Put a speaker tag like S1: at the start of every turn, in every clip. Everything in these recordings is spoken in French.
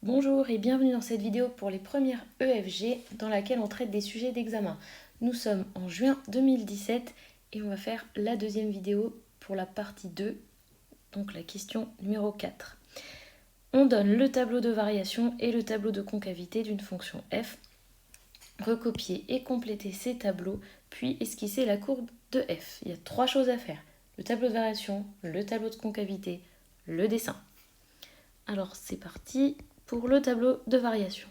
S1: Bonjour et bienvenue dans cette vidéo pour les premières EFG dans laquelle on traite des sujets d'examen. Nous sommes en juin 2017 et on va faire la deuxième vidéo pour la partie 2, donc la question numéro 4. On donne le tableau de variation et le tableau de concavité d'une fonction f. Recopier et compléter ces tableaux, puis esquisser la courbe de f. Il y a 3 choses à faire. Le tableau de variation, le tableau de concavité, le dessin. Alors c'est parti pour le tableau de variation.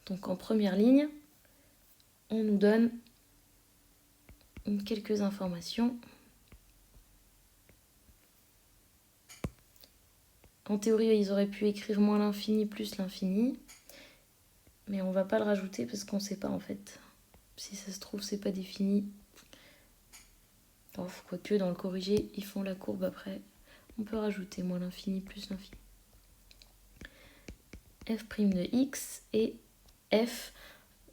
S1: Donc en première ligne, on nous donne quelques informations. En théorie, ils auraient pu écrire moins l'infini plus l'infini, mais on va pas le rajouter parce qu'on sait pas en fait. Si ça se trouve, c'est pas défini. Quoique dans le corrigé, ils font la courbe après. On peut rajouter moins l'infini plus l'infini. F' de x et f.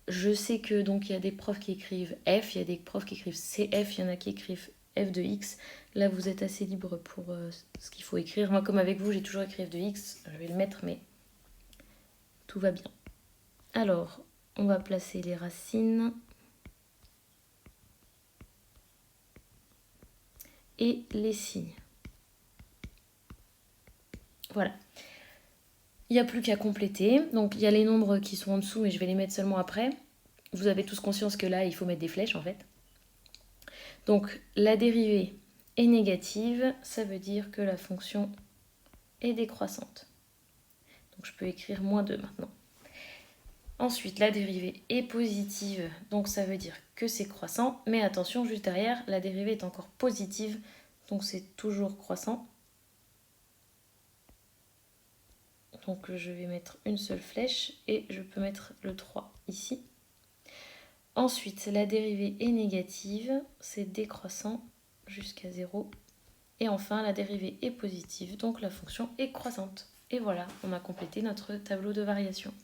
S1: Je sais que donc il y a des profs qui écrivent f, il y a des profs qui écrivent cf, il y en a qui écrivent f de x. Là, vous êtes assez libre pour ce qu'il faut écrire. Moi, comme avec vous, j'ai toujours écrit f de x. Je vais le mettre, mais tout va bien. Alors, on va placer les racines et les signes. Voilà. Il n'y a plus qu'à compléter. Donc, il y a les nombres qui sont en dessous, mais je vais les mettre seulement après. Vous avez tous conscience que là, il faut mettre des flèches, en fait. Donc, la dérivée est négative, ça veut dire que la fonction est décroissante. Donc, je peux écrire moins 2 maintenant. Ensuite, la dérivée est positive, donc ça veut dire que c'est croissant. Mais attention, juste derrière, la dérivée est encore positive, donc c'est toujours croissant. Donc je vais mettre une seule flèche et je peux mettre le 3 ici. Ensuite, la dérivée est négative, c'est décroissant jusqu'à 0. Et enfin, la dérivée est positive, donc la fonction est croissante. Et voilà, on a complété notre tableau de variation.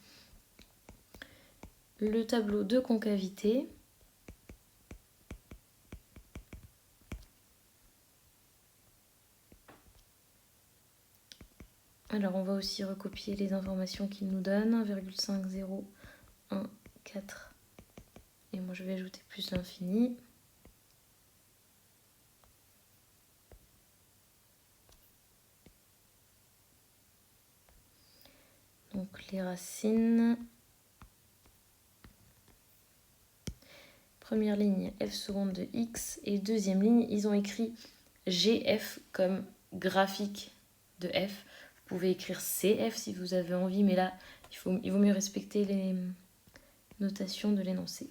S1: Le tableau de concavité. Alors on va aussi recopier les informations qu'il nous donne, 1,50, 1, 4. Et moi je vais ajouter plus l'infini. Donc les racines. Première ligne, f seconde de x. Et deuxième ligne, ils ont écrit gf comme graphique de f. Vous pouvez écrire cf si vous avez envie, mais là, il vaut mieux respecter les notations de l'énoncé.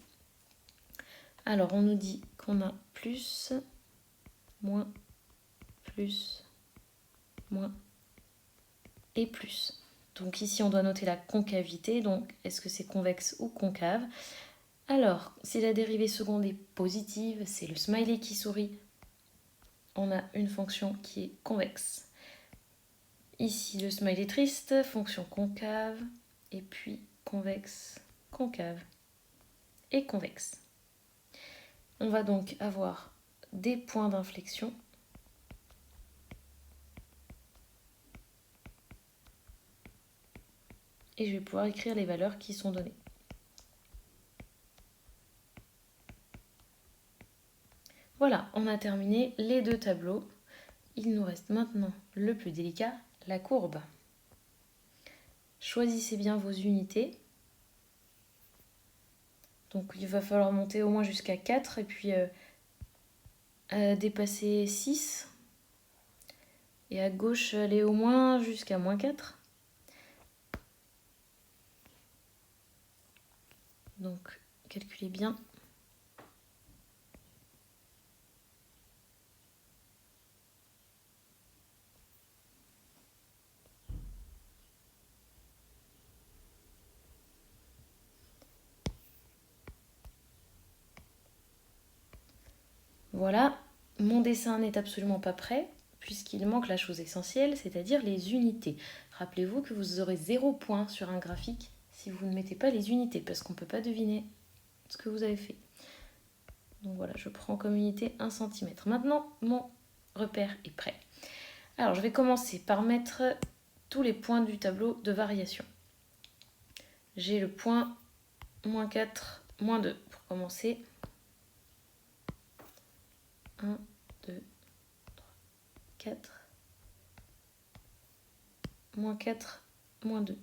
S1: Alors, on nous dit qu'on a plus, moins, et plus. Donc ici, on doit noter la concavité. Donc, est-ce que c'est convexe ou concave? Alors, si la dérivée seconde est positive, c'est le smiley qui sourit. On a une fonction qui est convexe. Ici, le smiley triste, fonction concave, et puis convexe, concave et convexe. On va donc avoir des points d'inflexion. Et je vais pouvoir écrire les valeurs qui sont données. Voilà, on a terminé les deux tableaux. Il nous reste maintenant le plus délicat, la courbe. Choisissez bien vos unités. Donc il va falloir monter au moins jusqu'à 4 et puis dépasser 6. Et à gauche, aller au moins jusqu'à moins 4. Donc calculez bien. Voilà, mon dessin n'est absolument pas prêt, puisqu'il manque la chose essentielle, c'est-à-dire les unités. Rappelez-vous que vous aurez 0 point sur un graphique si vous ne mettez pas les unités, parce qu'on ne peut pas deviner ce que vous avez fait. Donc voilà, je prends comme unité 1 cm. Maintenant, mon repère est prêt. Alors, je vais commencer par mettre tous les points du tableau de variation. j'ai le point moins 4, moins 2 pour commencer. 1, 2, 3, 4. Moins 4, moins 2.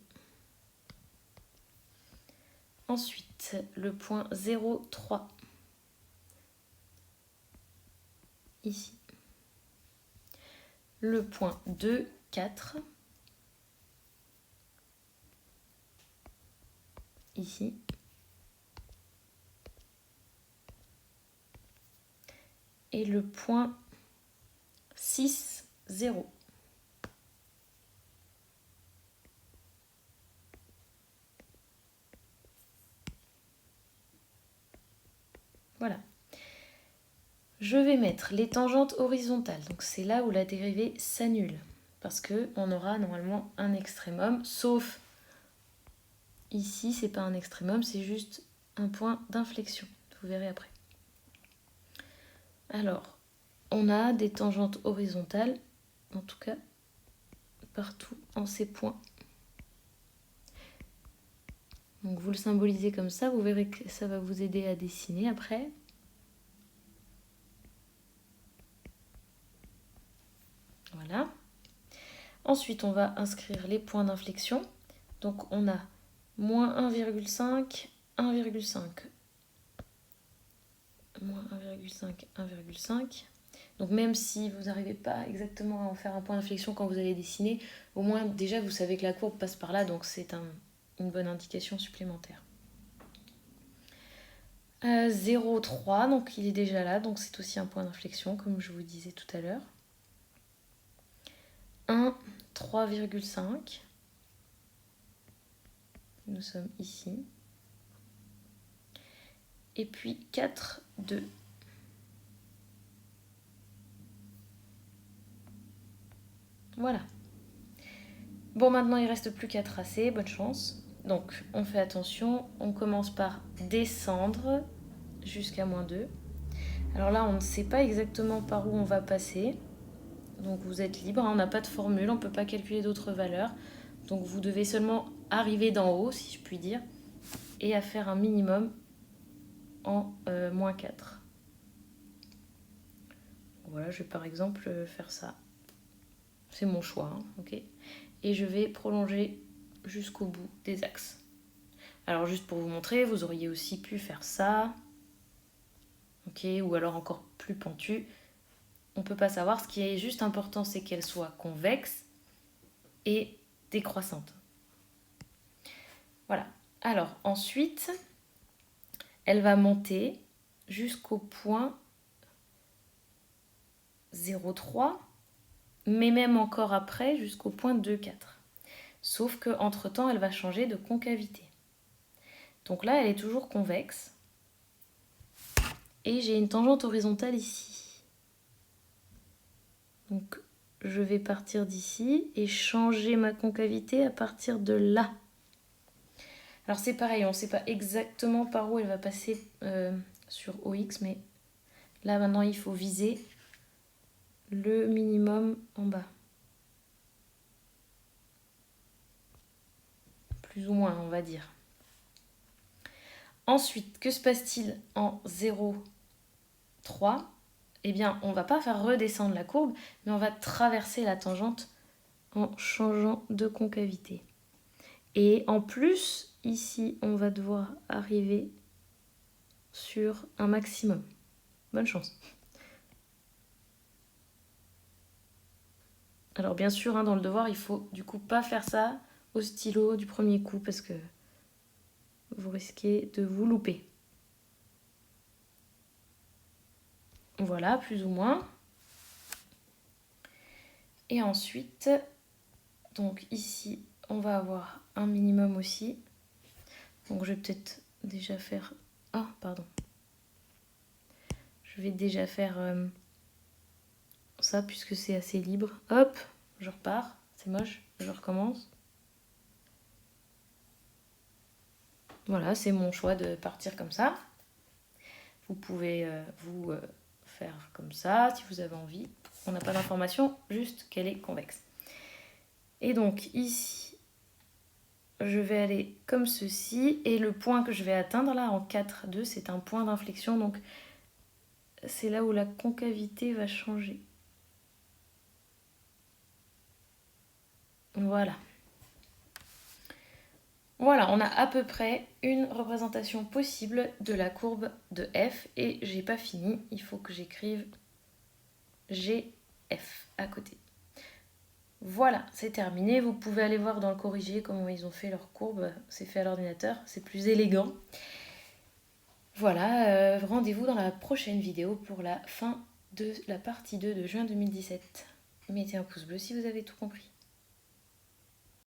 S1: Ensuite, le point 0, 3. Ici. Le point 2, 4. Ici. Et le point 6, 0. Voilà. Je vais mettre les tangentes horizontales. Donc c'est là où la dérivée s'annule. Parce qu'on aura normalement un extrémum, sauf ici, c'est pas un extrémum, c'est juste un point d'inflexion. Vous verrez après. Alors, on a des tangentes horizontales, en tout cas, partout en ces points. Donc vous le symbolisez comme ça, vous verrez que ça va vous aider à dessiner après. Voilà. Ensuite, on va inscrire les points d'inflexion. Donc on a moins 1,5, 1,5. Moins 1,5, 1,5. Donc même si vous n'arrivez pas exactement à en faire un point d'inflexion quand vous allez dessiner, au moins déjà vous savez que la courbe passe par là, donc c'est une bonne indication supplémentaire. 0,3, donc il est déjà là, donc c'est aussi un point d'inflexion comme je vous disais tout à l'heure. 1, 3,5. Nous sommes ici. Et puis 4, 2. Voilà. Bon, maintenant il ne reste plus qu'à tracer, bonne chance. Donc on fait attention, on commence par descendre jusqu'à moins 2. Alors là, on ne sait pas exactement par où on va passer. Donc vous êtes libre, hein, on n'a pas de formule, on ne peut pas calculer d'autres valeurs. Donc vous devez seulement arriver d'en haut, si je puis dire, et à faire un minimum en moins 4. Voilà, je vais par exemple faire ça. C'est mon choix, hein, ok. Et je vais prolonger jusqu'au bout des axes. Alors juste pour vous montrer, vous auriez aussi pu faire ça, ok, ou alors encore plus pentu. On ne peut pas savoir. Ce qui est juste important, c'est qu'elle soit convexe et décroissante. Voilà. Alors ensuite, elle va monter jusqu'au point 0,3, mais même encore après jusqu'au point 2,4. Sauf qu'entre-temps, elle va changer de concavité. Donc là, elle est toujours convexe. Et j'ai une tangente horizontale ici. Donc je vais partir d'ici et changer ma concavité à partir de là. Alors c'est pareil, on ne sait pas exactement par où elle va passer sur OX, mais là maintenant il faut viser le minimum en bas. Plus ou moins, on va dire. Ensuite, que se passe-t-il en 0,3 ? Eh bien, on ne va pas faire redescendre la courbe, mais on va traverser la tangente en changeant de concavité. Et en plus, ici, on va devoir arriver sur un maximum. Bonne chance. Alors bien sûr, hein, dans le devoir, il faut du coup pas faire ça au stylo du premier coup parce que vous risquez de vous louper. Voilà, plus ou moins. Et ensuite, donc ici, on va avoir un minimum aussi. Donc je vais peut-être déjà faire... Ah, pardon. Je vais déjà faire ça puisque c'est assez libre. Hop, je repars. C'est moche, je recommence. Voilà, c'est mon choix de partir comme ça. Vous pouvez faire comme ça si vous avez envie. On n'a pas d'information, juste qu'elle est convexe. Et donc ici, je vais aller comme ceci. Et le point que je vais atteindre là en 4, 2, c'est un point d'inflexion. Donc c'est là où la concavité va changer. Voilà. Voilà, on a à peu près une représentation possible de la courbe de f. Et j'ai pas fini, il faut que j'écrive GF à côté. Voilà, c'est terminé. Vous pouvez aller voir dans le corrigé comment ils ont fait leur courbe. C'est fait à l'ordinateur, c'est plus élégant. Voilà, rendez-vous dans la prochaine vidéo pour la fin de la partie 2 de juin 2017. Mettez un pouce bleu si vous avez tout compris.